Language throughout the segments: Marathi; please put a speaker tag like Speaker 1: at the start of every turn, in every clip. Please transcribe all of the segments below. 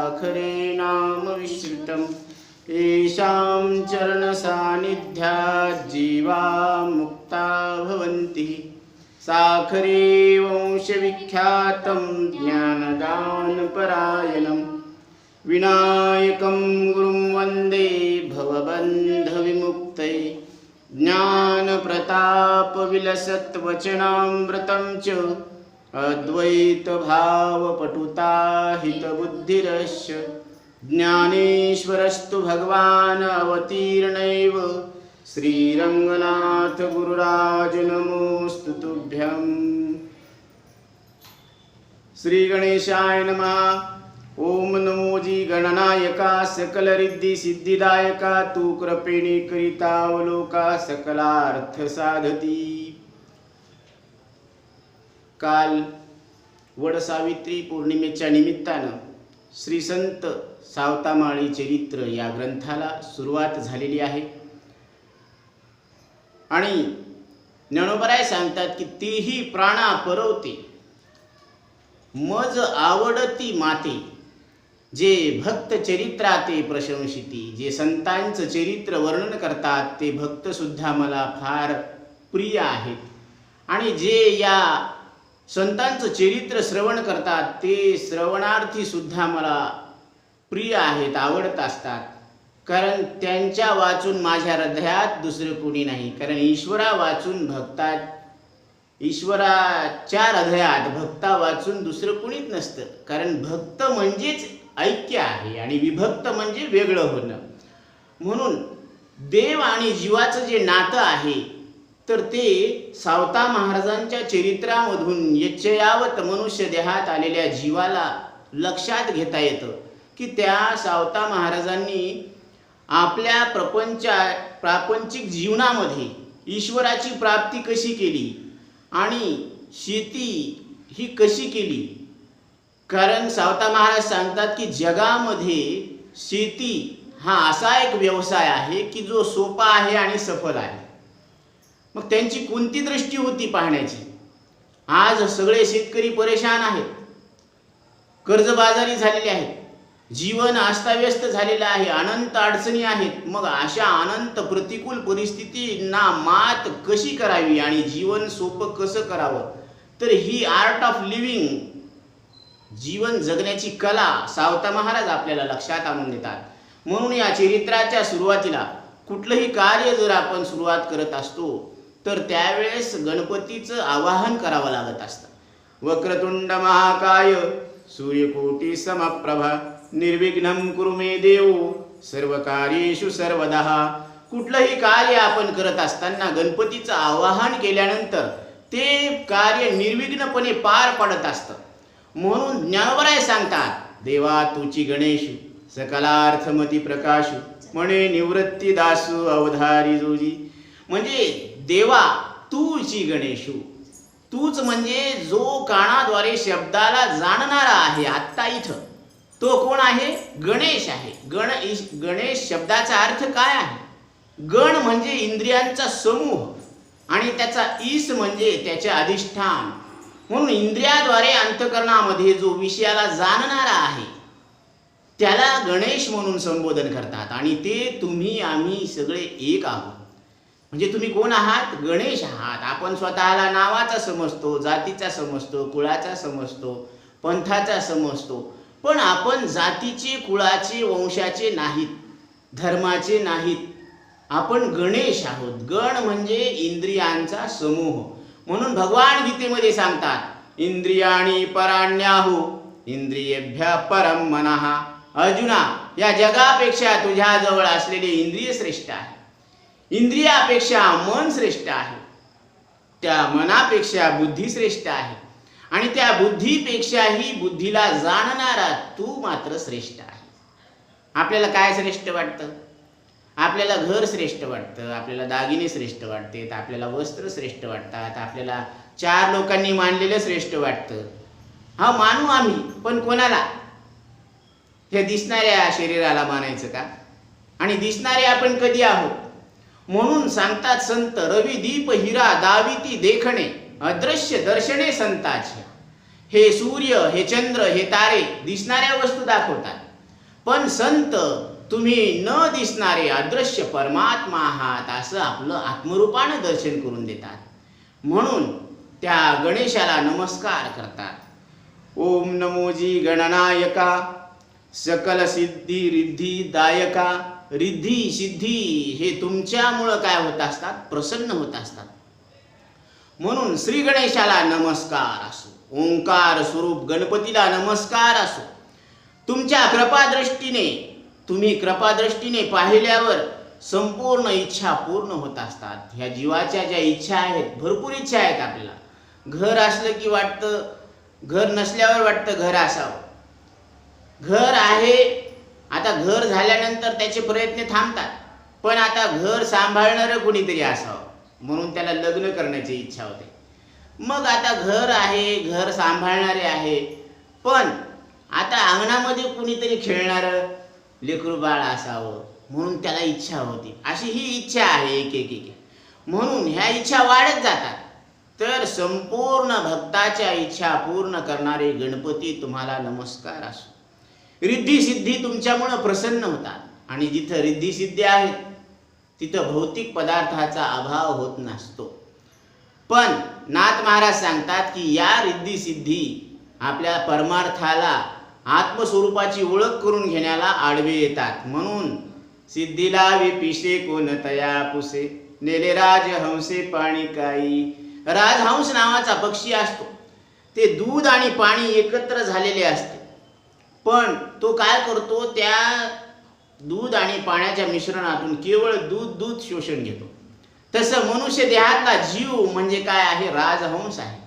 Speaker 1: साखरे नाम विश्रुतम् येषां चरणसान्निध्यात् जीवा मुक्ता भवन्ति। साखरे वंशविख्यातं ज्ञानदानपरायणं विनायकं गुरुं वन्दे भवबन्धविमुक्तये। ज्ञानप्रतापविलसत्वचनामृतं च अद्वैतभावपटुता हितबुद्धिरस्य। ज्ञानेश्वरस्तु भगवान् अवतीर्णैव श्रीरङ्गनाथ गुरुराज नमोऽस्तु तुभ्यं। श्री गणेशाय नमः। ओम नमो जी गणनायका सकल रिद्धी सिद्धिदायका तू कृपेने करितावलोका सकलार्थ साधती। काल वडसावित्री पौर्णिमेच्या निमित्तानं श्री संत सावतामाळी चरित्र या ग्रंथाला सुरुवात झालेली आहे आणि ज्ञानोबराय सांगतात की तीही प्राणा परवते मज आवडती माते। जे भक्त चरित्राते प्रशंसिती, जे संतांचं चरित्र वर्णन करतात ते भक्त सुद्धा मला फार प्रिय आहेत आणि जे या संतांचं चरित्र श्रवण करतात ते श्रवणार्थी सुद्धा मला प्रिय आहेत, आवडत असतात। कारण त्यांच्या वाचून माझ्या हृदयात दुसरं कोणी नाही। कारण ईश्वरा वाचून भक्तात, ईश्वराच्या हृदयात भक्ता वाचून दुसरं कोणीच नसतं। कारण भक्त म्हणजेच ऐक्य आहे आणि विभक्त म्हणजे वेगळं होणं। म्हणून देव आणि जीवाचं जे नातं आहे तर ते सावता महाराजांच्या चरित्रामधून यच्चयावत मनुष्य देहात आलेल्या जीवाला लक्षात घेता येतं की त्या सावता महाराजांनी आपल्या प्रापंचिक जीवनामध्ये ईश्वराची प्राप्ती कशी केली आणि शेती ही कशी केली। कारण सावता महाराज सांगतात की जगामध्ये शेती हा असा एक व्यवसाय आहे की जो सोपा आहे आणि सफल आहे। मग त्यांची कोणती दृष्टी होती पाहण्याची। आज सगळे शेतकरी परेशान आहेत, कर्जबाजारी झालेले आहेत, जीवन अस्ताव्यस्त झालेलं आहे, अनंत अडचणी आहेत। मग अशा अनंत प्रतिकूल परिस्थितींना मात कशी करावी आणि जीवन सोपं कसं करावं, तर ही आर्ट ऑफ लिव्हिंग, जीवन जगण्याची कला सावता महाराज आपल्याला लक्षात आणून देतात। म्हणून या चरित्राच्या सुरुवातीला कुठलंही कार्य जर आपण सुरुवात करत असतो तर त्यावेळेस गणपतीचं आवाहन करावं लागत असतं। वक्रतुंड महाकाय सूर्यकोटी समप्रभा निर्विघ्नं कुरु मे देव सर्वकार्येषु सर्वदा। कुठलंही कार्य आपण करत असताना गणपतीचं आवाहन केल्यानंतर ते कार्य निर्विघ्नपणे पार पडत असतं। म्हणून ज्ञानोबराय सांगतात देवा तुची गणेशु सकलार्थमती प्रकाशु म्हणे निवृत्ती दासु अवधारी जोजी। म्हणजे देवा तूची गणेशु, तूच म्हणजे जो कानाद्वारे शब्दाला जाणणारा आहे। आत्ता इथं तो कोण आहे? गणेश आहे। गणेश शब्दाचा अर्थ काय आहे? गण म्हणजे इंद्रियांचा समूह आणि त्याचा ईश म्हणजे त्याचे अधिष्ठान। म्हणून इंद्रियाद्वारे अंतःकरणामध्ये जो विषयाला जाणणारा आहे त्याला गणेश म्हणून संबोधन करतात आणि ते तुम्ही आम्ही सगळे एक आहोत। म्हणजे तुम्ही कोण आहात? गणेश आहात। आपण स्वतःला नावाचा समजतो, जातीचा समजतो, कुळाचा समजतो, पंथाचा समजतो, पण आपण जातीचे, कुळाचे, वंशाचे नाहीत, धर्माचे नाहीत। आपण गणेश आहोत। गण म्हणजे इंद्रियांचा समूह। म्हणून भगवान गीतेमध्ये सांगतात इंद्रियाणी पराण्याहु इंद्रियेभ्य परम मनः। अर्जुना, या जगापेक्षा तुझ्या जवळ असलेले इंद्रिय श्रेष्ठ आहे, इंद्रियापेक्षा मन श्रेष्ठ आहे, त्या मनापेक्षा बुद्धी श्रेष्ठ आहे आणि त्या बुद्धीपेक्षाही बुद्धीला जाणणारा तू मात्र श्रेष्ठ आहे। आपल्याला काय श्रेष्ठ वाटतं? आपल्याला घर श्रेष्ठ वाटतं, आपल्याला दागिने श्रेष्ठ वाटतात, आपल्याला वस्त्र श्रेष्ठ वाटतात, आपल्याला चार लोकांनी मानलेलं श्रेष्ठ वाटतं। हा मानू आम्ही, पण कोणाला? हे दिसणाऱ्या शरीराला मानायचं का? आणि दिसणारे आपण कधी आहोत? म्हणून सांगतात संत रवी दीप हिरा दाविती देखणे अदृश्य दर्शने संताचे। हे सूर्य, हे चंद्र, हे तारे दिसणाऱ्या वस्तू दाखवतात, पण संत तुम्ही न दिसणारे अदृश्य परमात्मा आहात असं आपलं आत्मरूपानं दर्शन करून देतात. म्हणून त्या गणेशाला नमस्कार करतात. ओम नमोजी गणनायका सकल सिद्धी रिद्धी दायका. रिद्धी सिद्धी हे तुमच्यामुळं काय होत असतात, प्रसन्न होत असतात. म्हणून श्री गणेशाला नमस्कार असो, ओंकार स्वरूप गणपतीला नमस्कार असो. तुमच्या कृपादृष्टीने तुम्ही कृपादृष्टीने पाहिल्यावर संपूर्ण इच्छा पूर्ण होत असतात. ह्या जीवाच्या ज्या इच्छा आहेत, भरपूर इच्छा आहेत आपल्याला. घर असलं की वाटतं, घर नसल्यावर वाटतं घर असावं. घर आहे, आता घर झाल्यानंतर त्याचे प्रयत्न थांबतात, पण आता घर सांभाळणारं कुणीतरी असावं म्हणून त्याला लग्न करण्याची इच्छा होते. मग आता घर आहे, घर सांभाळणारे आहे, पण आता अंगणामध्ये कुणीतरी खेळणारं लेकरू बाळ असावं म्हणून त्याला इच्छा होती. अशी ही इच्छा आहे एक एक एक. म्हणून ह्या इच्छा वाढत जातात. तर संपूर्ण भक्ताच्या इच्छा पूर्ण करणारे गणपती तुम्हाला नमस्कार असो. रिद्धी सिद्धी तुमच्यामुळं प्रसन्न होतात. आणि जिथं रिद्धी सिद्धी आहेत तिथं भौतिक पदार्थाचा अभाव होत नसतो. पण नाथ महाराज सांगतात की या रिद्धी सिद्धी आपल्या परमार्थाला, आत्मस्वरूपाची ओळख करून घेण्याला आडवे येतात. म्हणून सिद्धीला विपिशे कोण तया पुसे, नेले राजहंसे पाणी काही. राजहंस नावाचा पक्षी असतो. ते दूध आणि पाणी एकत्र झालेले असते, पण तो काय करतो, त्या दूध आणि पाण्याच्या मिश्रणातून केवळ दूध शोषण घेतो. तसं मनुष्य देहातला जीव म्हणजे काय आहे, राजहंस आहे.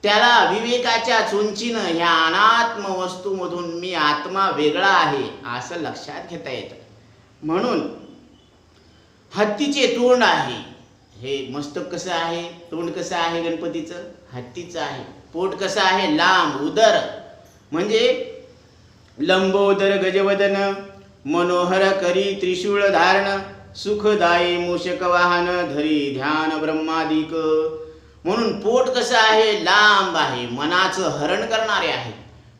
Speaker 1: त्याला विवेकाच्या चुंचीनं ह्या अनात्म वस्तूमधून मी आत्मा वेगळा आहे असं लक्षात घेता येतं. म्हणून हत्तीचे तोंड आहे. हे मस्तक कसं आहे, तोंड कसं आहे गणपतीचं, हत्तीचं आहे. पोट कसं आहे, लांब. उदर म्हणजे लंबोदर गजवदन, मनोहर करी त्रिशूळ धारण, सुखदायी मूषक वाहन, धरी ध्यान ब्रह्मादिक. म्हणून पोट कसं आहे, लांब आहे, मनाचं हरण करणारे आहे.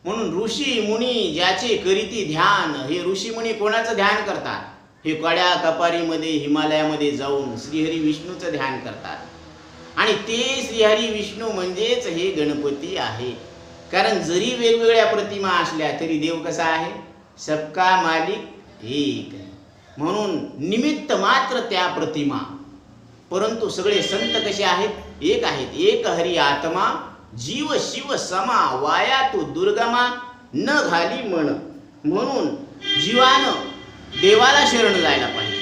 Speaker 1: म्हणून ऋषी मुनी ज्याचे करीती ध्यान, हे ऋषी मुनी कोणाचं ध्यान करतात, हे कड्या कपारीमध्ये हिमालयामध्ये जाऊन श्रीहरी विष्णूचं ध्यान करतात. आणि ते श्रीहरी विष्णू म्हणजेच हे गणपती आहे. कारण जरी वेगवेगळ्या प्रतिमा असल्या तरी देव कसा आहे, सबका मालिक एक. म्हणून निमित्त मात्र त्या प्रतिमा, परंतु सगळे संत कसे आहेत, एक आहेत. एक हरी आत्मा जीव शिव समा, वाया तू दुर्गमा न घाली मन. म्हणून जीवानं देवाला शरण जायला पाहिजे.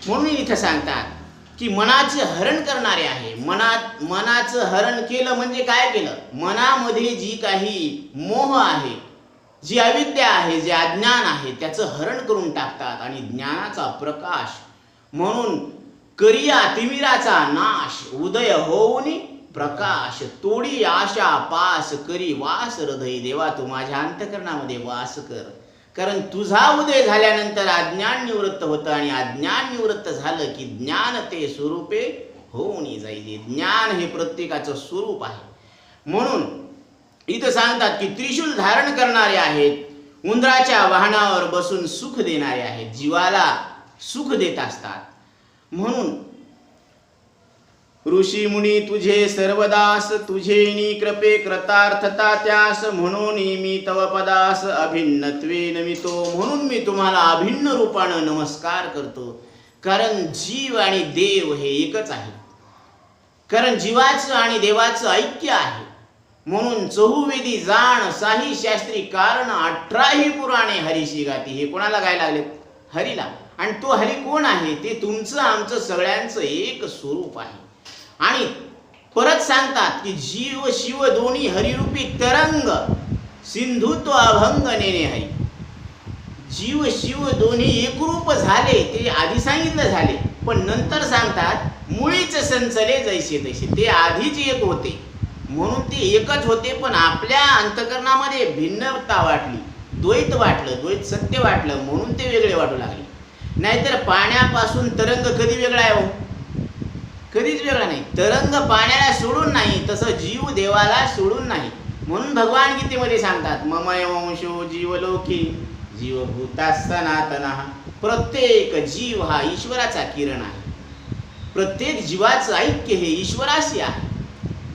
Speaker 1: म्हणून इथं सांगतात की मनाचं हरण करणारे आहे. मनाचं हरण केलं म्हणजे काय केलं, मनामध्ये जी काही मोह आहे, जी अविद्या आहे, जे अज्ञान आहे, त्याचं हरण करून टाकतात आणि ज्ञानाचा प्रकाश. म्हणून करिया तिमिराचा नाश, उदय होऊनी प्रकाश. तोडी आशा पास करी वास हृदय, देवा तू माझ्या अंतकरणामध्ये वास कर. कारण तुझा उदय झाल्यानंतर अज्ञान निवृत्त होतं आणि अज्ञान निवृत्त झालं की ज्ञान ते स्वरूपे होऊन जाईल. ज्ञान हे प्रत्येकाचं स्वरूप आहे. म्हणून इथं सांगतात की त्रिशूल धारण करणारे आहेत, उंदराच्या वाहनावर बसून सुख देणारे आहेत, जीवाला सुख देत असतात. म्हणून ऋषी मुनी तुझे सर्वदास, तुझे कृपे कृतार्थता त्यास, म्हणून मी तव पदास अभिन्नत्वे नमितो. म्हणून मी तुम्हाला अभिन्न रूपानं नमस्कार करतो. कारण जीव आणि देव हे एकच आहे. कारण जीवाचं आणि देवाचं ऐक्य आहे. म्हणून चहुवेदी जाण साही शास्त्री कारण 18ही पुराणे हरीशी गाती. हे कोणाला गायला लागले, हरीला. आणि तो हरी कोण आहे, ते तुमचं आमचं सगळ्यांचं एक स्वरूप आहे. आणि परत सांगतात की जीव शिव दोन्ही हरिरूपी तरंग, सिंधुत्व अभंग नेणे हरी. जीव शिव दोन्ही एकरूप झाले, ते आधी सांगितलं झाले, पण नंतर सांगतात मुळीच संचले जैसे तैसे. ते आधीच एक होते म्हणून ते एकच होते, पण आपल्या अंतकरणामध्ये भिन्नता वाटली, द्वैत वाटलं, द्वैत सत्य वाटलं, म्हणून ते वेगळे वाटू लागले. नाहीतर पाण्यापासून तरंग कधी वेगळा आहे हो, कधीच वेगळा नाही. तरंग पाण्याला सोडून नाही, तसं जीव देवाला सोडून नाही. म्हणून भगवान गीतेमध्ये सांगतात ममय वंशो जीवलोकी जीवभूता सनातनः. प्रत्येक जीव हा ईश्वराचा किरण आहे. प्रत्येक जीवाचं ऐक्य हे ईश्वराशी आहे.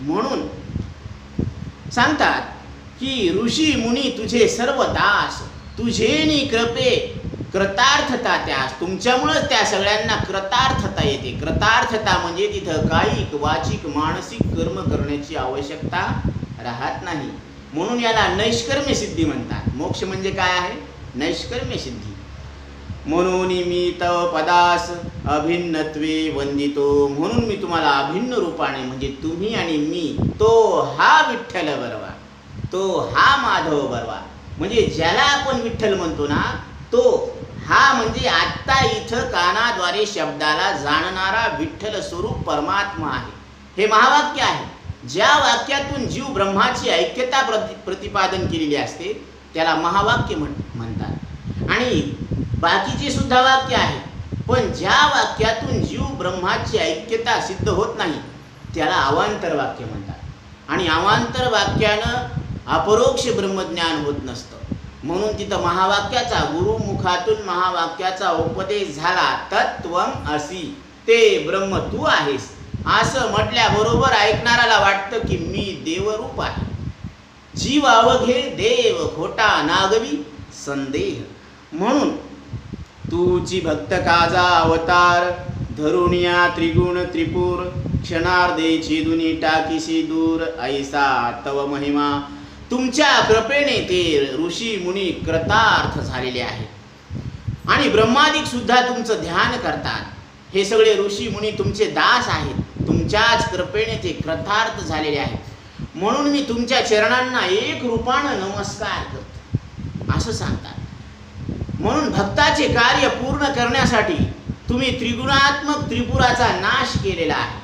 Speaker 1: म्हणून सांगतात की ऋषी मुनी तुझे सर्व दास, तुझेनी कृपे कृतार्थता त्यास. तुमच्यामुळेच त्या सगळ्यांना कृतार्थता येते. कृतार्थता म्हणजे तिथं कायिक वाचिक मानसिक कर्म करण्याची आवश्यकता राहत नाही. म्हणून याला नैष्कर्म्य सिद्धी म्हणतात. मोक्ष म्हणजे काय आहे? नैष्कर्म्य सिद्धी. म्हणून मी तव पदास अभिन्नत्वे वंदितो. म्हणून मी तुम्हाला अभिन्न रूपाने म्हणजे तुम्ही आणि मी, तो हा विठ्ठल बरवा, तो हा माधव बरवा. म्हणजे ज्याला आपण विठ्ठल म्हणतो ना, तो हा म्हणजे आत्ता इथं कानाद्वारे शब्दाला जाणणारा विठ्ठल स्वरूप परमात्मा आहे. हे महावाक्य आहे. ज्या वाक्यातून जीव ब्रह्माची ऐक्यता प्रतिपादन केलेली असते त्याला महावाक्य म्हणतात. आणि बाकीचे सुद्धा वाक्य आहे, पण ज्या वाक्यातून जीव ब्रह्माची ऐक्यता सिद्ध होत नाही त्याला अवांतर वाक्य म्हणतात. आणि अवांतर वाक्यानं अपरोक्ष ब्रह्मज्ञान होत नसतं. म्हणून तिथं महावाक्याचा गुरुमुखातून महावाक्याचा उपदेश झाला. तत्त्वम असी, ते ब्रह्म तू आहेस असं म्हटल्याबरोबर ऐकणाऱ्याला वाटतं की मी देवरूप आहे. जीव अवघे देव खोटा नागवी संदेह. म्हणून तूची भक्त काजा अवतार धरुणिया त्रिगुण त्रिपुर क्षणार्धे छेदुनी टाकीशी दूर ऐसा तव महिमा. तुमच्या कृपेने ते ऋषी मुनी कृतार्थ झालेले आहेत आणि ब्रह्मादिक सुद्धा तुमचं ध्यान करतात. हे सगळे ऋषी मुनी तुमचे दास आहेत. तुमच्याच कृपेने ते कृतार्थ झालेले आहेत. म्हणून मी तुमच्या चरणांना एक रूपानं नमस्कार करतो असं सांगतात. म्हणून भक्ताचे कार्य पूर्ण करण्यासाठी तुम्ही त्रिगुणात्मक त्रिपुराचा नाश केलेला आहे.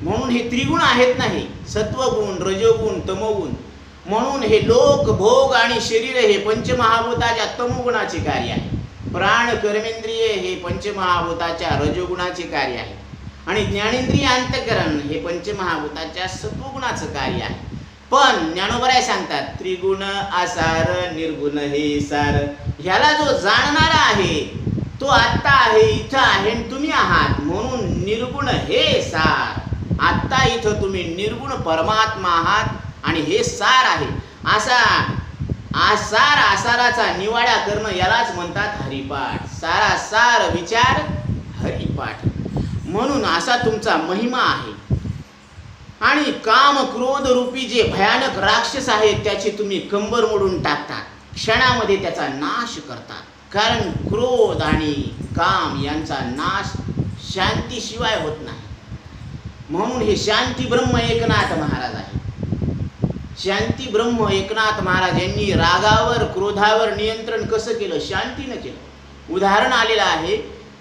Speaker 1: म्हणून हे त्रिगुण आहेत नाही, सत्वगुण रजोगुण तमोगुण. म्हणून हे लोक भोग आणि शरीर हे पंचमहाभूताच्या तमोगुणाचे कार्य आहे. प्राण कर्मेंद्रिय हे पंचमहाभूताच्या रजोगुणाचे कार्य आहे. आणि ज्ञानेंद्रिय अंतःकरण हे पंचमहाभूताच्या सत्वगुणाचं कार्य आहे. पण ज्ञानोबराय सांगतात त्रिगुण आसार निर्गुण हे सार. ह्याला जो जाणणारा आहे तो आत्ता आहे, इथं आहे आणि तुम्ही आहात. म्हणून निर्गुण हे सार. आत्ता इथं तुम्ही निर्गुण परमात्मा आहात आणि हे सार आहे. असा आसार आसाराचा निवाडा करणं यालाच म्हणतात हरिपाठ. सारा सार विचार हरिपाठ. म्हणून असा तुमचा महिमा आहे. आणि काम क्रोध रूपी जे भयानक राक्षस आहेत त्याचे तुम्ही कंबर मोडून टाकतात. क्षणामध्ये त्याचा नाश करतात. कारण क्रोध आणि काम यांचा नाश शांतीशिवाय होत नाही. म्हणून हे शांती ब्रह्म एकनाथ महाराज आहे. शांती ब्रह्म एकनाथ महाराज यांनी रागावर क्रोधावर नियंत्रण कसं केलं? शांतीनं केलं. उदाहरण आलेलं आहे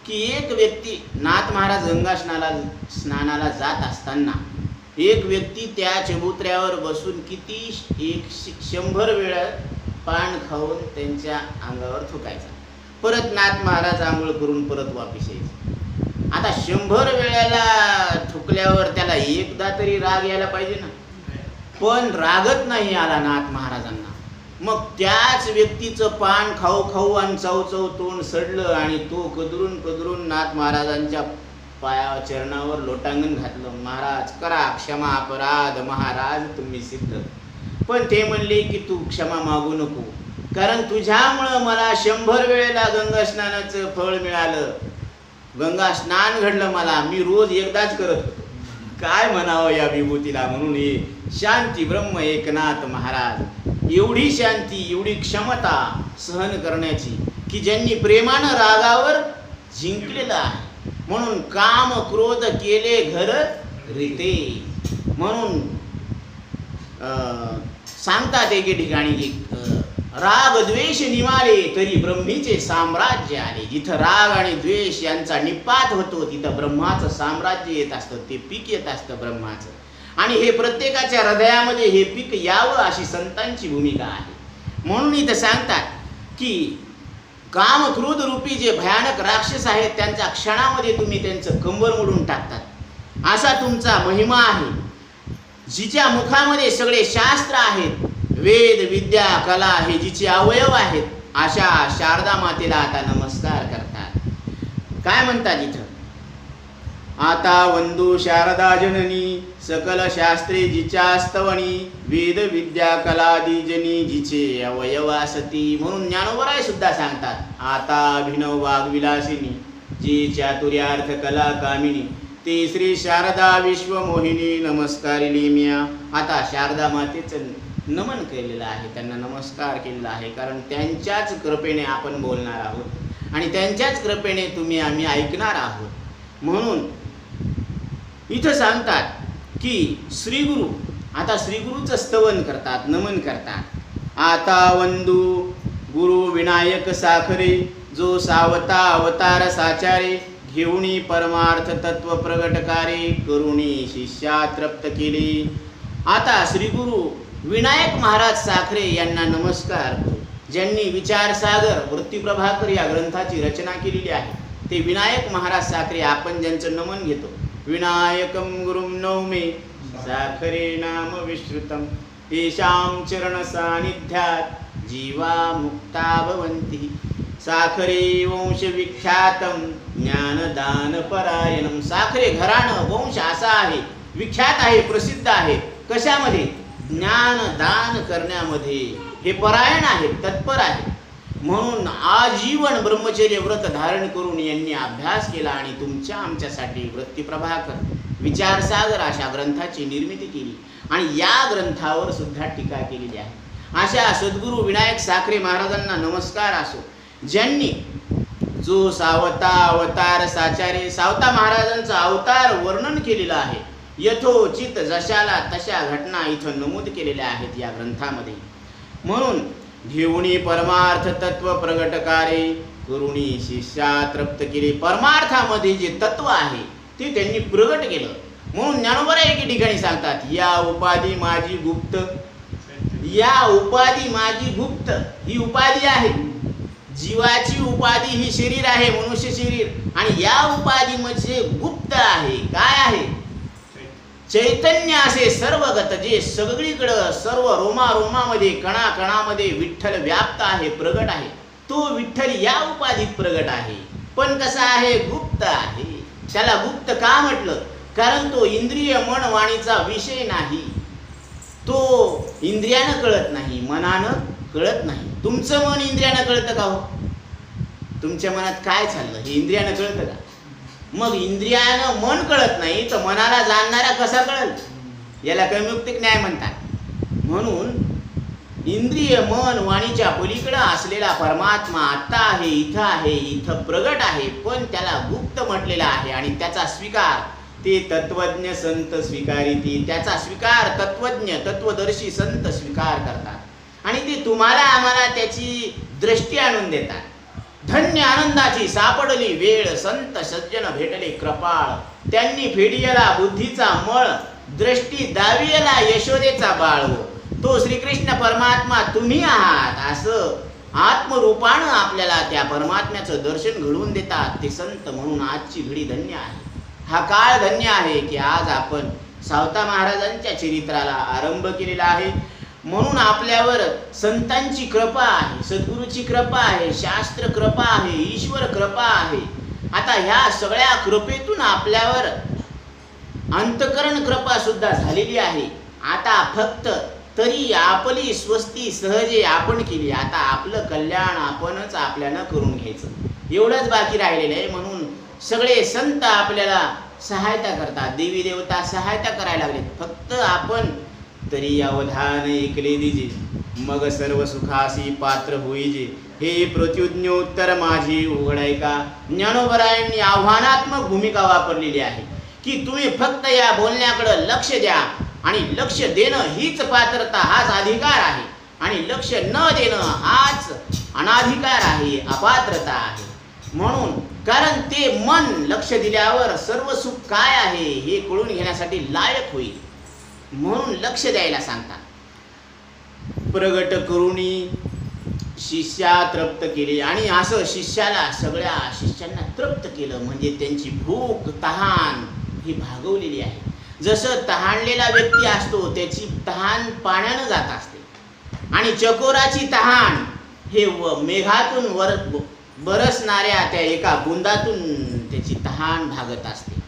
Speaker 1: की एक व्यक्ती, नाथ महाराज गंगा स्नानाला जात असताना एक व्यक्ती त्या चबुतऱ्यावर बसून किती 100 वेळा पान खाऊन त्यांच्या अंगावर थुकायचा. परत नाथ महाराज आंघोळ करून परत वापिस यायचे. आता 100 वेळेला थुकल्यावर त्याला एकदा तरी राग यायला पाहिजे ना, पण रागत नाही आला नाथ महाराजांना. मग त्याच व्यक्तीचं पान खाऊ खाऊ आणि चव तोंड सडलं आणि तो कदरून नाथ महाराजांच्या पाया चरणावर लोटांगण घातलं. महाराज करा क्षमा, अपराध महाराज तुम्ही सिद्ध. पण ते म्हणले की तू क्षमा मागू नको, कारण तुझ्यामुळं मला 100 वेळेला गंगा स्नानाचं फळ मिळालं. गंगा स्नान घडलं मला, मी रोज एकदाच करत होतो. काय म्हणावं या विभूतीला. म्हणून हे शांती ब्रह्म एकनाथ महाराज एवढी शांती, एवढी क्षमता सहन करण्याची की ज्यांनी प्रेमानं रागावर जिंकलेलं आहे. म्हणून काम क्रोध केले घर रीते. म्हणून सांगतात एके ठिकाणी की राग द्वेष निवाले तरी ब्रह्मीचे साम्राज्य आले. जिथं राग आणि द्वेष यांचा निपात होतो तिथं ब्रह्माचं साम्राज्य येत असतं, ते पीक येत असतं ब्रह्माचं. आणि हे प्रत्येकाच्या हृदयामध्ये हे पीक यावं अशी संतांची भूमिका आहे. म्हणून इथं सांगतात की काम क्रोध रूपी जे भयानक राक्षस आहेत त्यांच्या क्षणामध्ये तुम्ही त्यांचं कंबर मोडून टाकतात. असा तुमचा महिमा आहे. जिच्या मुखामध्ये सगळे शास्त्र आहेत, वेद विद्या कला हे जिचे अवयव आहेत अशा शारदा मातेला आता नमस्कार करतात. काय म्हणतात इथं? आता वंदू शारदा जननी सकल शास्त्रे जिच्या स्तवणी वेद विद्या कलादी जनी जिचे अवयवासती. म्हणून ज्ञानोबराय सुद्धा सांगतात, आता अभिनव वाग्विलासिनी जी चातुर्यार्थ कला कामिनी ते श्री शारदा विश्वमोहिनी नमस्कारिली म्या. आता शारदा मातेचं नमन केलेलं आहे, त्यांना नमस्कार केलेला आहे, कारण त्यांच्याच कृपेने आपण बोलणार आहोत आणि त्यांच्याच कृपेने आम्ही ऐकणार आहोत. म्हणून इथं सांगतात की श्रीगुरु, आता श्रीगुरूचं स्तवन करतात, नमन करतात. आता वंदू गुरु विनायक साखरे जो सावता अवतार साचारे घेऊनी परमार्थ तत्व प्रगटकारे करुणी शिष्या तृप्त केले. आता श्रीगुरु विनायक महाराज साखरे यांना नमस्कार, ज्यांनी विचारसागर वृत्तीप्रभाकर या ग्रंथाची रचना केलेली आहे. ते विनायक महाराज साखरे आपण ज्यांचं नमन घेतो. विनायकं गुरुं नौमे साखरे नाम विश्रुतं येषां चरण सानिध्यात जीवा मुक्ता भवन्ति. साखरे वंश विख्यातं ज्ञानदान परायणं. साखरे घराणं वंश असा आहे, विख्यात आहे, प्रसिद्ध आहे. कशामध्ये? ज्ञानदान करण्यामध्ये हे परायण आहे, तत्पर आहे. म्हणून आजीवन ब्रह्मचर्य व्रत धारण करून यांनी अभ्यास केला आणि तुमच्या आमच्यासाठी वृत्तीप्रभाकर विचारसागर अशा ग्रंथाची निर्मिती केली आणि या ग्रंथावर सुद्धा टीका केलेली आहे. अशा सद्गुरू विनायक साखरे महाराजांना नमस्कार असो, ज्यांनी जो सावता अवतार साचारे, सावता महाराजांचा अवतार वर्णन केलेलं आहे. यथोचित जशाला तशा घटना इथं नमूद केलेल्या आहेत या ग्रंथामध्ये. म्हणून घेऊनी परमार्थ तत्व प्रगटकारे करुणी शिष्या तृप्त केले. परमार्थामध्ये जे तत्व आहे ते त्यांनी प्रगट केलं. म्हणून ज्ञानोबराय एके ठिकाणी सांगतात, या उपाधी माझी गुप्त, या उपाधी माझी गुप्त. ही उपाधी आहे, जीवाची उपाधी ही शरीर आहे, मनुष्य शरीर, आणि या उपाधी म्हणजे गुप्त आहे. काय आहे? चैतन्य असे सर्वगत, जे सगळीकडं सर्व रोमारोमामध्ये कणाकणामध्ये विठ्ठल व्याप्त आहे, प्रगट आहे. तो विठ्ठल या उपाधीत प्रगट आहे, पण कसा आहे? गुप्त आहे. त्याला गुप्त का म्हटलं? कारण तो इंद्रिय मन वाणीचा विषय नाही. तो इंद्रियानं कळत नाही, मनानं कळत नाही. तुमचं मन इंद्रियानं कळतं का हो? तुमच्या मनात काय चाललं हे इंद्रियानं कळतं का? मग इंद्रियानं मन कळत नाही तर मनाला जाणणारा कसा कळल? याला कैमुक्तिक न्याय म्हणतात. म्हणून इंद्रिय मन वाणीच्या पलीकडे असलेला परमात्मा आता आहे, इथं आहे, इथं प्रगट आहे, पण त्याला गुप्त म्हटलेला आहे. आणि त्याचा स्वीकार ते तत्वज्ञ संत स्वीकारिती. त्याचा स्वीकार तत्वज्ञ तत्वदर्शी संत स्वीकार करतात आणि ते तुम्हाला आम्हाला त्याची दृष्टी आणून देतात. धन्य आनंदाची सापडली वेळ, संत सज्जन भेटले कृपाळ. त्यांनी फेडियला बुद्धीचा मळ, दृष्टी दावियला यशोदेचा बाळ. तो श्रीकृष्ण परमात्मा तुम्ही आहात असं आत्मरूपानं आपल्याला त्या परमात्म्याचं दर्शन घडवून देतात ते संत. म्हणून आजची घडी धन्य आहे, हा काळ धन्य आहे की आज आपण सावता महाराजांच्या चरित्राला आरंभ केलेला आहे. म्हणून आपल्यावर संतांची कृपा आहे, सद्गुरूची कृपा आहे, शास्त्र कृपा आहे, ईश्वर कृपा आहे. आता ह्या सगळ्या कृपेतून आपल्यावर अंतकरण कृपा सुद्धा झालेली आहे. आता फक्त तरी आपली स्वस्ती सहजे आपण केली. आता आपलं कल्याण आपणच आपल्याला करून घ्यायचं, एवढंच बाकी राहिलेलं आहे. म्हणून सगळे संत आपल्याला सहायता करतात, देवी देवता सहायता करायला लागलेत. फक्त आपण तरी अवधान ऐकले दिजे, मग सर्व सुखासी पात्र होईजे. हे प्रत्युज्ञोत्तर माझी उघडाय का. ज्ञानोबरायांनी आव्हानात्मक भूमिका वापरलेली आहे की तुम्ही फक्त या बोलण्याकडे लक्ष द्या आणि लक्ष देणं हीच पात्रता, हाच अधिकार आहे. आणि लक्ष न देणं हाच अनाधिकार आहे, अपात्रता आहे. म्हणून कारण ते मन लक्ष दिल्यावर सर्व सुख काय आहे हे कळून घेण्यासाठी लायक होईल. म्हणून लक्ष द्यायला सांगतात. प्रगट करुणी शिष्या तृप्त केली. आणि असं शिष्याला, सगळ्या शिष्यांना तृप्त केलं, म्हणजे त्यांची भूक तहान ही भागवलेली आहे. जसं तहानलेला व्यक्ती असतो त्याची तहान पाण्यानं जात असते, आणि चकोराची तहान हे मेघातून बरसणाऱ्या त्या एका बुंदातून त्याची तहान भागत असते.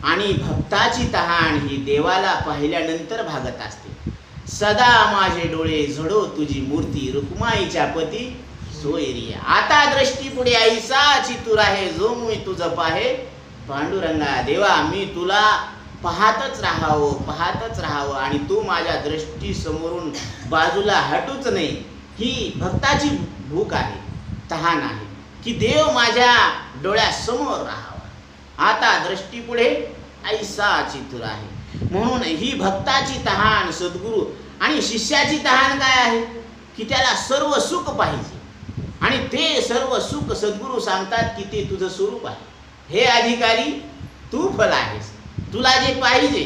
Speaker 1: आणि भक्ताची तहान ही देवाला पाहिल्यानंतर भागत असते. सदा माझे डोळे झडो तुझी मूर्ती, रुक्माईच्या पती सोयरी. आता दृष्टी पुढे ऐसाची तू राहे, जो मी तुझं पाहे पांडुरंगा. देवा, मी तुला पाहतच राहावं आणि तू माझ्या दृष्टी समोरून बाजूला हटूच नाही. ही भक्ताची भूक आहे, तहान आहे की देव माझ्या डोळ्यासमोर राहावा. आता दृष्टी पुढे ऐसाची तू राहे. म्हणून ही भक्ताची तहान सद्गुरू आणि शिष्याची तहान काय आहे की त्याला सर्व सुख पाहिजे. आणि ते सर्व सुख सद्गुरू सांगतात की ते तुझं स्वरूप आहे. हे अधिकारी, तू फल आहेस. तुला जे पाहिजे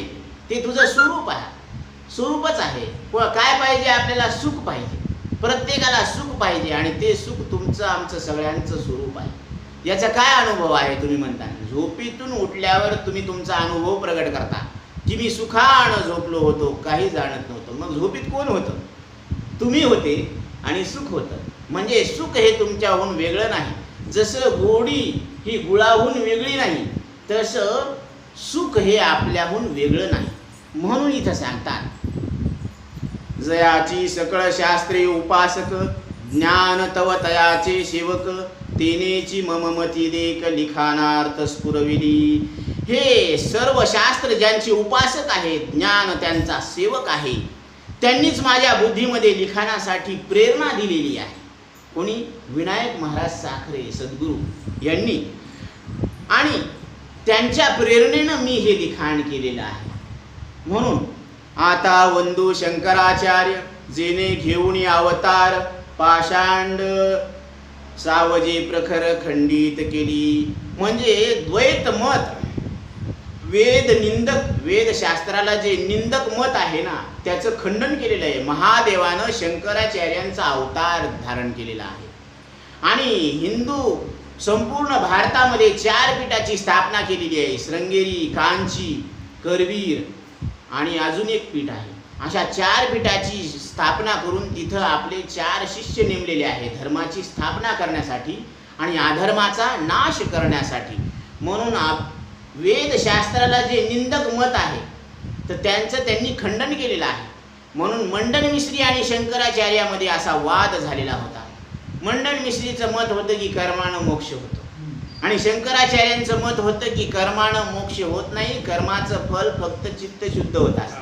Speaker 1: ते तुझं स्वरूपच आहे. काय पाहिजे आपल्याला? सुख पाहिजे. प्रत्येकाला सुख पाहिजे आणि ते सुख तुमचं आमचं सगळ्यांचं स्वरूप आहे. याचा काय अनुभव आहे? तुम्ही म्हणता झोपेतून उठल्यावर तुम्ही तुमचा अनुभव प्रगट करता की मी सुखानं झोपलो होतो, काही जाणत नव्हतं. मग झोपेत कोण होतं? तुम्ही होते आणि सुख होतं. म्हणजे सुख हे तुमच्याहून वेगळं नाही. जसं गोडी ही गुळाहून वेगळी नाही, तसं सुख हे आपल्याहून वेगळं नाही. म्हणून इथं सांगतात, जयाची सकळ शास्त्रे उपासक, ज्ञान तव तयाचे सेवक, तेनेची मममती देक लिखाणार्थ स्फुरविली. हे सर्व शास्त्र ज्यांचे उपासक आहेत, ज्ञान त्यांचा सेवक आहे, त्यांनीच माझ्या बुद्धीमध्ये लिखाणासाठी प्रेरणा दिलेली आहे. कोणी? विनायक महाराज साखरे सद्गुरू यांनी. आणि त्यांच्या प्रेरणेनं मी हे लिखाण केलेलं आहे. म्हणून आता वंदू शंकराचार्य, जेने घेऊन अवतार, पाषांड सावजे प्रखर खंडित केली. म्हणजे द्वैत मत, वेदशास्त्राला जे निंदक मत आहे ना, त्याचं खंडन केलेलं आहे. महादेवानं शंकराचार्यांचा अवतार धारण केलेला आहे. आणि हिंदू संपूर्ण भारतामध्ये 4 पीठाची स्थापना केलेली आहे. श्रृंगेरी, कांची, करवीर आणि अजून एक पीठ आहे. अशा 4 पीठाची स्थापना करून तिथं आपले 4 शिष्य नेमलेले आहेत, धर्माची स्थापना करण्यासाठी आणि अधर्माचा नाश करण्यासाठी. म्हणून वेदशास्त्राला जे निंदक मत आहे तर त्यांचं त्यांनी खंडन केलेलं आहे. म्हणून मंडन मिश्री आणि शंकराचार्यामध्ये असा वाद झालेला होता. मंडन मिश्रीचं मत होतं की कर्मानं मोक्ष होतो आणि शंकराचार्यांचं मत होतं की कर्मानं मोक्ष होत नाही, कर्माचं फल फक्त चित्तशुद्ध होत असतं.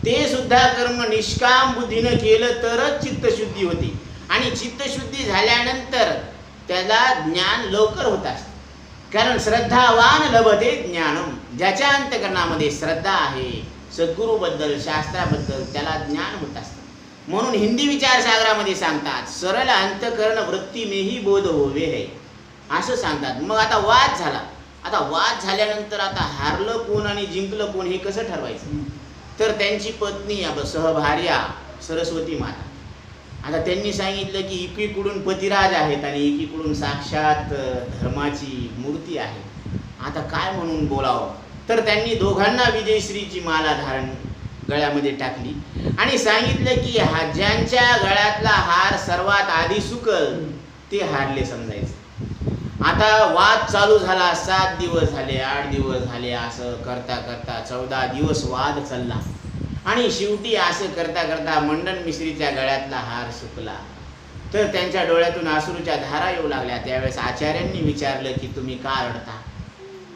Speaker 1: ते सुद्धा कर्म निष्काम बुद्धीनं केलं तरच चित्तशुद्धी होती. आणि चित्तशुद्धी झाल्यानंतर त्याला ज्ञान लवकर होत असतं. कारण श्रद्धावान लभते ज्ञानम. ज्याच्या अंतकरणामध्ये श्रद्धा आहे सद्गुरूबद्दल, शास्त्राबद्दल, त्याला ज्ञान होत असतं. म्हणून हिंदी विचारसागरामध्ये सांगतात, सरळ अंतकरण वृत्ती मेही बोध होवे है, असं सांगतात. मग आता वाद झाला. आता वाद झाल्यानंतर आता हारलं कोण आणि जिंकलं कोण हे कसं ठरवायचं? तर त्यांची पत्नी सहभार्या सरस्वती माता, आता त्यांनी सांगितलं की एकीकडून पतिराज आहेत आणि एकीकडून साक्षात धर्माची मूर्ती आहे. आता काय म्हणून बोलावं? तर त्यांनी दोघांना विजयश्रीची माला धारण गळ्यामध्ये टाकली आणि सांगितलं की ज्यांच्या गळ्यातला हार सर्वात आधी सुकल ते हारले समजायचं. आता वाद चालू झाला. 7 दिवस झाले, 8 दिवस झाले, असं करता करता 14 दिवस वाद चालला. आणि शेवटी असं करता करता मंडन मिश्रीच्या गळ्यातला हार सुकला. तर त्यांच्या डोळ्यातून अश्रूच्या धारा येऊ लागल्या. त्यावेळेस आचार्यांनी विचारलं की तुम्ही का रडता?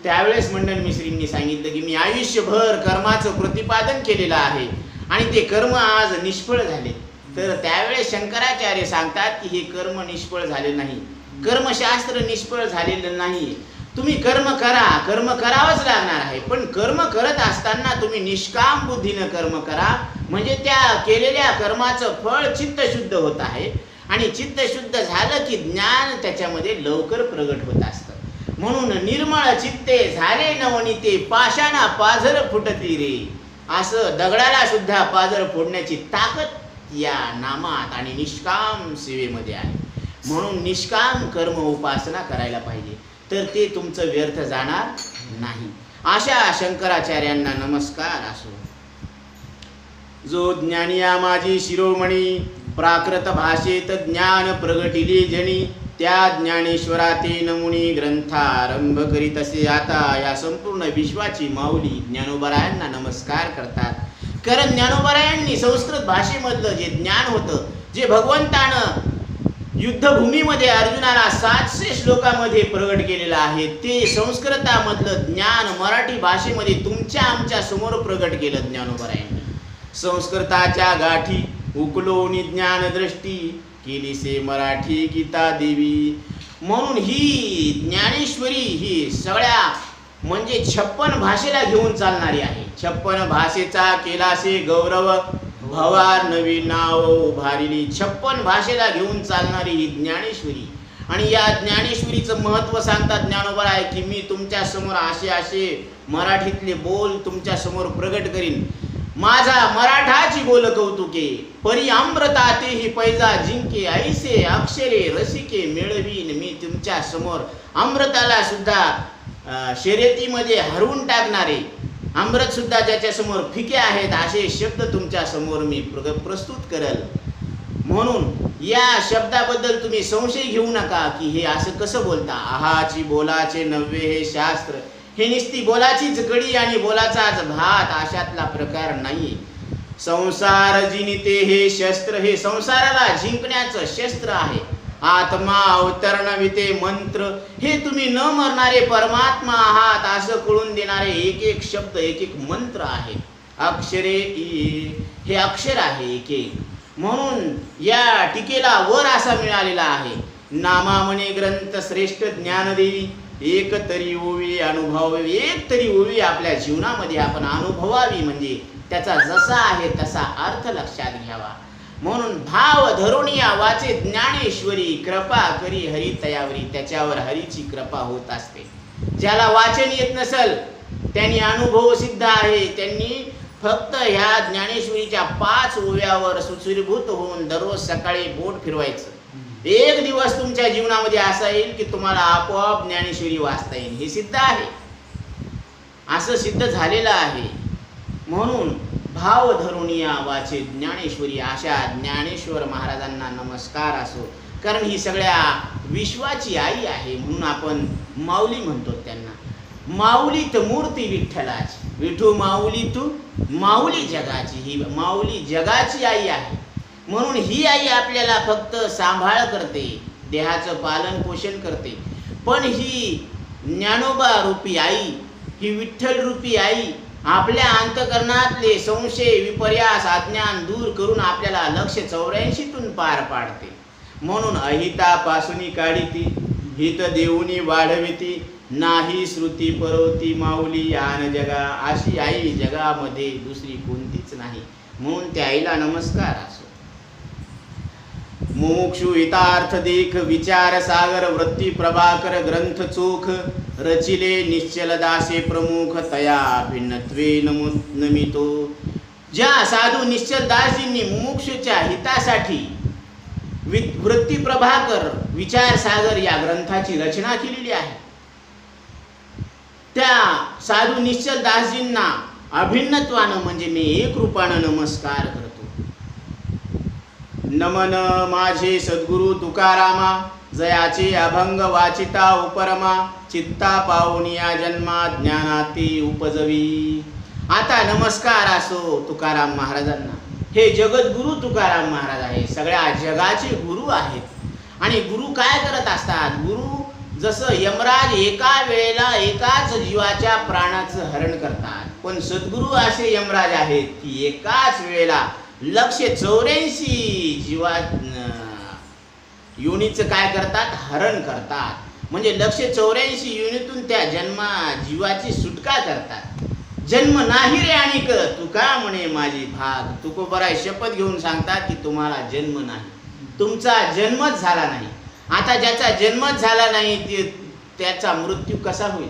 Speaker 1: त्यावेळेस मंडन मिश्रींनी सांगितलं की मी आयुष्यभर कर्माचं प्रतिपादन केलेलं आहे आणि ते कर्म आज निष्फळ झाले. तर त्यावेळेस शंकराचार्य सांगतात की हे कर्म निष्फळ झाले नाही, कर्मशास्त्र निष्फळ झालेलं नाही. तुम्ही कर्म करा, कर्म करावंच लागणार आहे. पण कर्म करत असताना तुम्ही निष्काम बुद्धीनं कर्म करा, म्हणजे त्या केलेल्या कर्माचं फळ चित्तशुद्ध होत आहे. आणि चित्तशुद्ध झालं की ज्ञान त्याच्यामध्ये लवकर प्रगट होत असतं. म्हणून निर्मळ चित्ते झाले नवनीते, पाषाणा पाझर फुटती रे. असं दगडाला सुद्धा पाझर फोडण्याची ताकद या नामात आणि निष्काम सेवेमध्ये आहे. म्हणून निष्काम कर्म उपासना करायला पाहिजे, तर ते तुमचं व्यर्थ जाणार नाही. अशा शंकराचार्यांना नमस्कार असो. जो ज्ञानिया माझी शिरोमणी, प्राकृत भाषेत ज्ञान प्रगटिले जनी, त्या ज्ञानेश्वरा ते नमुनी ग्रंथारंभ करीत असे. आता या संपूर्ण विश्वाची माऊली ज्ञानोबरायांना नमस्कार करतात. कारण ज्ञानोबरायांनी संस्कृत भाषेमधलं जे ज्ञान होतं, जे भगवंतानं युद्धभूमीमध्ये अर्जुनाला 700 श्लोकामध्ये प्रगट केलेलं आहे, ते संस्कृतामधलं ज्ञान मराठी भाषेमध्ये तुमच्या आमच्या समोर प्रगट केलं ज्ञानोबरायांनी. संस्कृताच्या गाठी उकलोनी ज्ञानदृष्टी, केली से मराठी गीता देवी. म्हणून ही ज्ञानेश्वरी ही सगळ्या म्हणजे 56 भाषेला घेऊन चालणारी आहे. 56 भाषेचा केलासे गौरव, भवार नवी नाव उभारिली. 56 भाषेला घेऊन चालणारी ही ज्ञानेश्वरी. आणि या ज्ञानेश्वरीचं महत्त्व सांगतात ज्ञानोबा आहे की मी तुमच्या समोर असे असे मराठीतले बोल तुमच्या समोर प्रगट करीन. माझा मराठाची बोल कौतुके, परी अमृतातेही पैजा जिंके, ऐसे अक्षरे रसिके मिळवीन. मी तुमच्या समोर अमृताला सुद्धा शर्यतीमध्ये हरवून टाकणारे, अमृत सुद्धा ज्याच्या समोर फिके आहेत असे शब्द तुमच्या समोर मी प्रस्तुत करेल. म्हणून या शब्दाबद्दल तुम्ही संशय घेऊ नका की हे असं कसं बोलता. आहाची बोलाचे नव्हे हे शास्त्र, हे निस्ती बोलाचीच गडी आणि बोलाचाच भात, अशातला प्रकार नाही. संसार जिनिते हे शस्त्र, हे संसाराला जिंकण्याचं शस्त्र आहे. आत्मा अवतरणविते मंत्र, हे तुम्ही न मरणारे परमात्मा आहात असं कळून देणारे एक एक शब्द एक एक मंत्र आहे. अक्षरे हे अक्षर आहे एक एक. म्हणून या टीकेला वर असा मिळालेला आहे. नामामणे ग्रंथ श्रेष्ठ ज्ञानदेवी, एक तरी ओवी अनुभवावी. एक तरी ओवी आपल्या जीवनामध्ये आपण अनुभवावी, म्हणजे त्याचा जसा आहे तसा अर्थ लक्षात घ्यावा. म्हणून भाव धरून या वाचे ज्ञानेश्वरी, कृपा करी हरी तयावरी. त्याच्यावर हरीची कृपा होत असते. ज्याला वाचन येत नसल त्यांनी अनुभव सिद्ध आहे, त्यांनी फक्त ह्या ज्ञानेश्वरीच्या 5 ओव्यावर सुचिरभूत होऊन दररोज सकाळी बोट फिरवायचं. एक दिवस तुमच्या जीवनामध्ये असा येईल की तुम्हाला आपोआप ज्ञानेश्वरी वाचता येईल. हे सिद्ध आहे, असं सिद्ध झालेलं आहे. म्हणून भाव धरून या वाचे ज्ञानेश्वरी, अशा ज्ञानेश्वर महाराजांना नमस्कार असो. कारण ही सगळ्या विश्वाची आई आहे म्हणून आपण माऊली म्हणतो त्यांना. माऊलीत मूर्ती विठ्ठलाची, विठू माऊली तू माऊली जगाची. ही माऊली जगाची आई आहे. म्हणून ही आई आपल्याला फक्त सांभाळ करते, देहाचं पालन पोषण करते. पण ही ज्ञानोबा रूपी आई, ही विठ्ठल रूपी आई आपल्या अंतकरणातले संशय विपर्यास अज्ञान दूर करून आपल्याला लक्ष्य 84तून पार पाडते. म्हणून अहितापासून काढिती, हित देऊनी वाढविती, नाही श्रुती परवती माऊली आन जगा. अशी आई जगामध्ये दुसरी कोणतीच नाही. म्हणून त्या आईला नमस्कार असो. मोक्षु हितार्थ देख, विचार सागर वृत्ती प्रभाकर, ग्रंथ चोख रचिले निश्चल दासे प्रमुख, तया भिन्नत्वे नमितो. ज्या साधू निश्चल दासजींनी मुमुक्षुच्या हितासाठी वृत्ती प्रभाकर विचार सागर या ग्रंथाची रचना केलेली आहे, त्या साधू निश्चल दासजींना अभिन्नत्वानं म्हणजे मी एक रूपानं नमस्कार करतो. नमन माझे सद्गुरु तुकारामा, जयाचे अभंग वाचिता उपरमा, चित्ता पावनिया जन्मा ज्ञानाती उपजवी. आता नमस्कार असो तुकाराम महाराजांना. हे जगद्गुरु तुकाराम महाराज आहे, सगळ्या जगाचे गुरु आहेत. आणि गुरु काय करत असतात? गुरु जसं यमराज एका वेळेला एकाच जीवाच्या प्राणाचं हरण करतात, पण सद्गुरु असे यमराज आहेत की एकाच वेळेला 184 जीवा योनीचं काय करतात? हरण करतात. म्हणजे 184 योनीतून त्या जीवाची सुटका करतात. जन्म नाही रे आणिक तुका म्हणे माझी भाग. तुकोबराय शपथ घेऊन सांगतात की तुम्हाला जन्म नाही, तुमचा जन्मच झाला नाही. आता ज्याचा जन्मच झाला नाही त्याचा मृत्यू कसा होईल?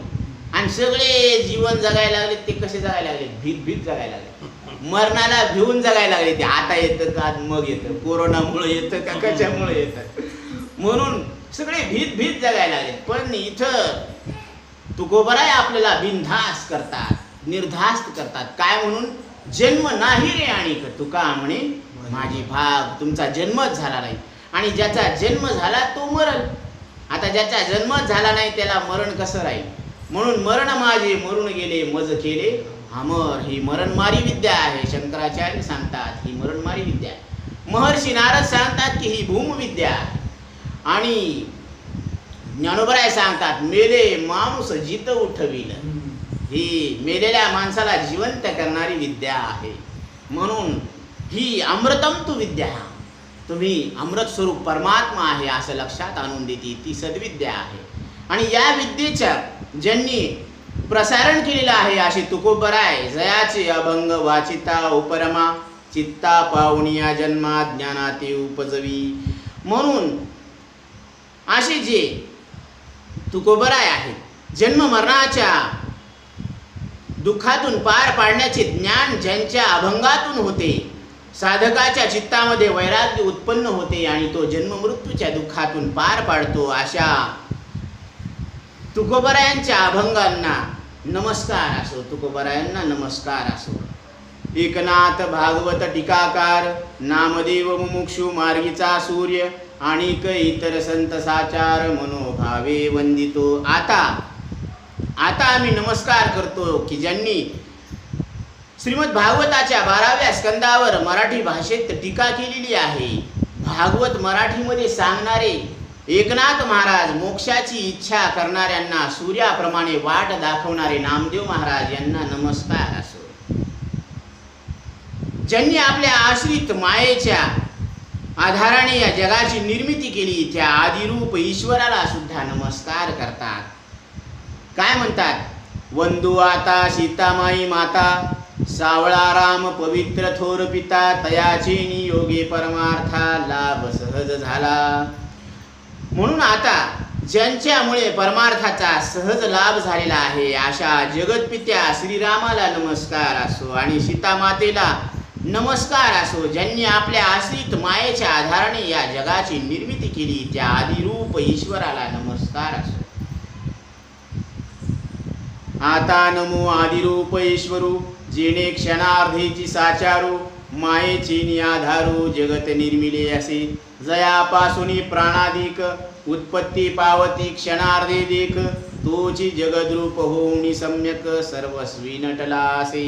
Speaker 1: आणि सगळे जीवन जगायला लागले ते कसे जगायला लागले? भीत भीत जगायला लागले, मरणाला भिवून जगायला लागले. ते आता येतं का मग येतं, कोरोनामुळे येतं का कशामुळे येतं, म्हणून सगळे भीत भीत जगायला लागले. पण इथं तुकोबराय आपल्याला बिनधास्त करतात, निर्धास्त करतात. काय म्हणून? जन्म नाही रे आणिक तुका म्हणे माझी भाग. तुमचा जन्मच झाला नाही आणि ज्याचा जन्म झाला तो मरण. आता ज्याचा जन्मच झाला नाही त्याला मरण कसं राहील. म्हणून मरण माझे मरून गेले मज केले अमर. ही मरणमारी विद्या आहे. शंकराचार्य सांगतात ही मरणमारी विद्या आहे. महर्षी नारद सांगतात की ही भूमविद्या आहे. आणि ज्ञानोबराय सांगतात मेले माणूस जित उठविल. ही मेलेल्या माणसाला जिवंत करणारी विद्या आहे. म्हणून ही अमृतम तू विद्या. तुम्ही अमृत स्वरूप परमात्मा आहे असं लक्षात आणून देते. ती सद्विद्या आहे. आणि या विद्येच्या ज्यांनी प्रसारण केलेलं आहे असे तुकोबराय जयाचे अभंग वाचिता उपरमा चित्ता पावनिया जन्मा ज्ञानाते उपजवी. म्हणून असे जे तुकोबराय आहेत जन्म मरणाच्या दुःखातून पार पाडण्याचे ज्ञान ज्यांच्या अभंगातून होते, साधकाच्या चित्तामध्ये वैराग्य उत्पन्न होते आणि तो जन्म मृत्यूच्या दुःखातून पार पाडतो, अशा तुकोबरायांच्या अभंगांना नमस्कार असो. तुकोबरायांना नमस्कार असो. एकनाथ भागवत टीकाकार नामदेव मुमुक्षु मार्गीचा सूर्य आणि इतर संत साचार मनोभावे वंदितो. आता आम्ही नमस्कार करतो की ज्यांनी श्रीमद भागवताच्या 12व्या स्कंदावर मराठी भाषेत टीका केलेली आहे. भागवत मराठीमध्ये सांगणारे एकनाथ महाराज, मोक्षाची इच्छा करणाऱ्यांना सूर्याप्रमाणे वाट दाखवणारे नामदेव महाराज यांना नमस्कार असो. ज्यांनी आपल्या आश्रित मायेच्या आधाराने या जगाची निर्मिती केली त्या आदिरूप ईश्वराला सुद्धा नमस्कार करतात. काय म्हणतात, वंदू आता सीतामाई माता सावळा राम पवित्र थोर पिता तयाचे नियोगे परमार्था लाभ सहज झाला. म्हणून आता ज्यांच्यामुळे परमार्थाचा सहज लाभ झालेला आहे अशा जगतपित्या श्रीरामाला नमस्कार असो आणि सीतामातेला नमस्कार असो. ज्यांनी आपल्या आश्रित मायेच्या आधाराने या जगाची निर्मिती केली त्या आदिरूप ईश्वराला नमस्कार असो. आता नमो आदिरूप ईश्वरू जेणे क्षणार्धेची साचारू मायेची निआधारू जगत निर्मिले असे. जयापासून प्राणाधिक उत्पत्ती पावती क्षणार्धे देख तोची जगद्रूप होऊनी सम्यक सर्वस्वी नटला असे.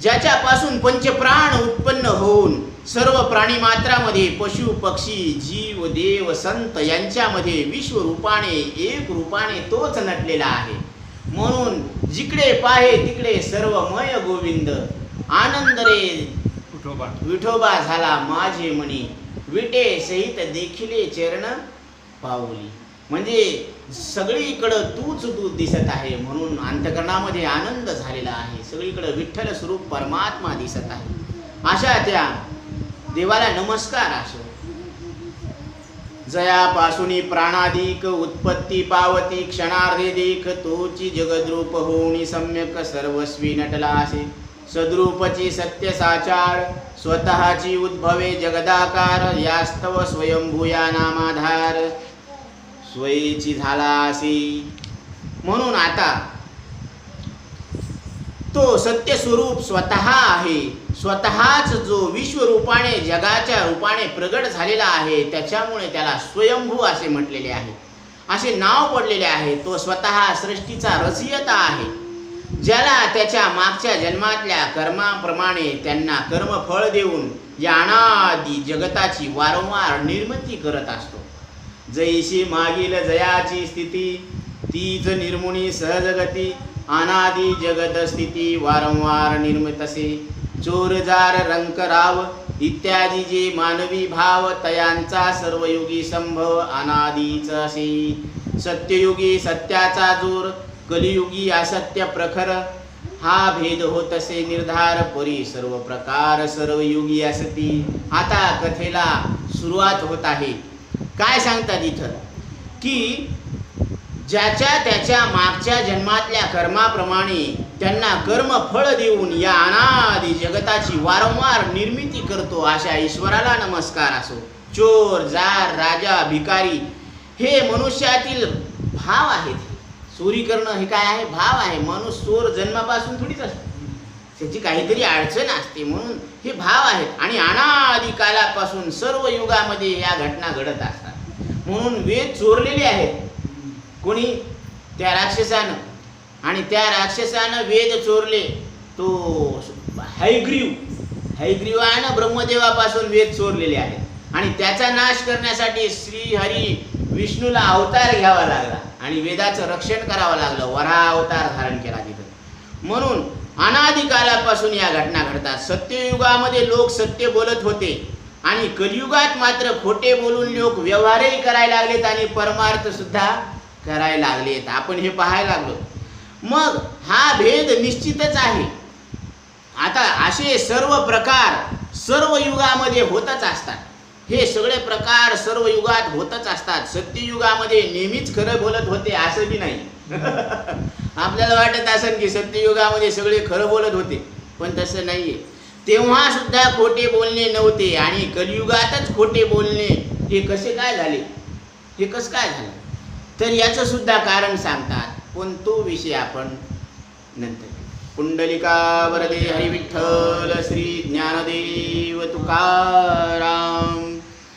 Speaker 1: ज्याच्यापासून पंचप्राण उत्पन्न होऊन सर्व प्राणी मात्रामध्ये पशु पक्षी जीव देव संत यांच्यामध्ये विश्वरूपाने एक रूपाने तोच नटलेला आहे. म्हणून जिकडे पाहे तिकडे सर्वमय गोविंद आनंद रे विठोबा झाला माझे मनी विटे सहित देखिले चरण पाऊली. म्हणजे सगळीकडं तू दिसत आहे म्हणून अंतकरणामध्ये आनंद झालेला आहे. सगळीकडे विठ्ठल स्वरूप परमात्मा दिसत आहे. अशा त्या देवाला नमस्कार असो. जयापासून प्राणाधिक उत्पत्ती पावती क्षणार्धे देख तोची जगद्रूप होऊनी सम्यक सर्वस्वी नटला असे. सद्रूपची सत्य साचार स्वतःची उद्भवे जगदाकार यास्तव स्वयंभूया नामाधार स्वयेची झाला असे. म्हणून आता तो सत्य स्वरूप स्वतः आहे. स्वतःच जो विश्वरूपाने जगाच्या रूपाने प्रगट झालेला आहे त्याच्यामुळे त्याला स्वयंभू असे म्हटलेले आहे, असे नाव पडलेले आहे. तो स्वतः सृष्टीचा रचयिता आहे. ज्याला त्याच्या मागच्या जन्मातल्या कर्माप्रमाणे त्यांना कर्मफळ देऊन या अनादि जगताची वारंवार निर्मिती करत असतो. जैशी मागील जयाची स्थिती तीच निर्मुनी सहजगती अनादि जगत स्थिती वारंवार निर्मितसे. चोर जार रंक राव इत्यादी जे मानवी भाव तयांचा सर्वयुगी संभव अनादीच असे. सत्ययुगी सत्याचा जोर कलियुगी असत्य प्रखर हा भेद होतसे निर्धार परी सर्व प्रकार सर्वयुगी असती. आता कथेला सुरुवात होत आहे. काय सांगतात इथं की ज्याच्या त्याच्या मागच्या जन्मातल्या कर्माप्रमाणे त्यांना कर्म फळ देऊन या अनादि जगताची वारंवार निर्मिती करतो अशा ईश्वराला नमस्कार असो. चोर जार राजा भिकारी हे मनुष्यातील भाव आहेत. चोरी करणं हे काय आहे, भाव आहे. माणूस चोर जन्मापासून थोडीच असतो. त्याची काहीतरी अडचण असते. म्हणून हे भाव आहेत आणि अनादी कालापासून सर्व युगामध्ये या घटना घडत असतात. म्हणून वेद चोरलेले आहेत. कोणी? त्या राक्षसानं. आणि त्या राक्षसानं वेद चोरले. तो हैग्रीवानं ब्रह्मदेवापासून वेद चोरलेले आहेत आणि त्याचा नाश करण्यासाठी श्रीहरी विष्णूला अवतार घ्यावा लागला आणि वेदाचं रक्षण करावं लागलं. वराह अवतार धारण केला तिथं. म्हणून अनादी कालापासून या घटना घडतात. सत्ययुगामध्ये लोक सत्य बोलत होते आणि कलियुगात मात्र खोटे बोलून लोक व्यवहारही करायला लागलेत आणि परमार्थ सुद्धा करायला लागलेत. आपण हे पाहायला लागलो. मग हा भेद निश्चितच आहे. आता असे सर्व प्रकार सर्व युगामध्ये होतच असतात. हे सगळे प्रकार सर्व युगात होतच असतात. सत्ययुगामध्ये नेहमीच खरं बोलत होते असं बी नाही. आपल्याला वाटत असेल की सत्ययुगामध्ये सगळे खरं बोलत होते, पण तसं नाहीये. तेव्हा सुद्धा खोटे बोलणे नव्हते आणि कलियुगातच खोटे बोलणे हे कसे काय झाले, हे कसं काय झालं, तर याचं सुद्धा कारण सांगतात. पण तो विषय आपण नंतर. पुंडलिका वरदे हरी विठ्ठल श्री ज्ञानदेव तुकाराम.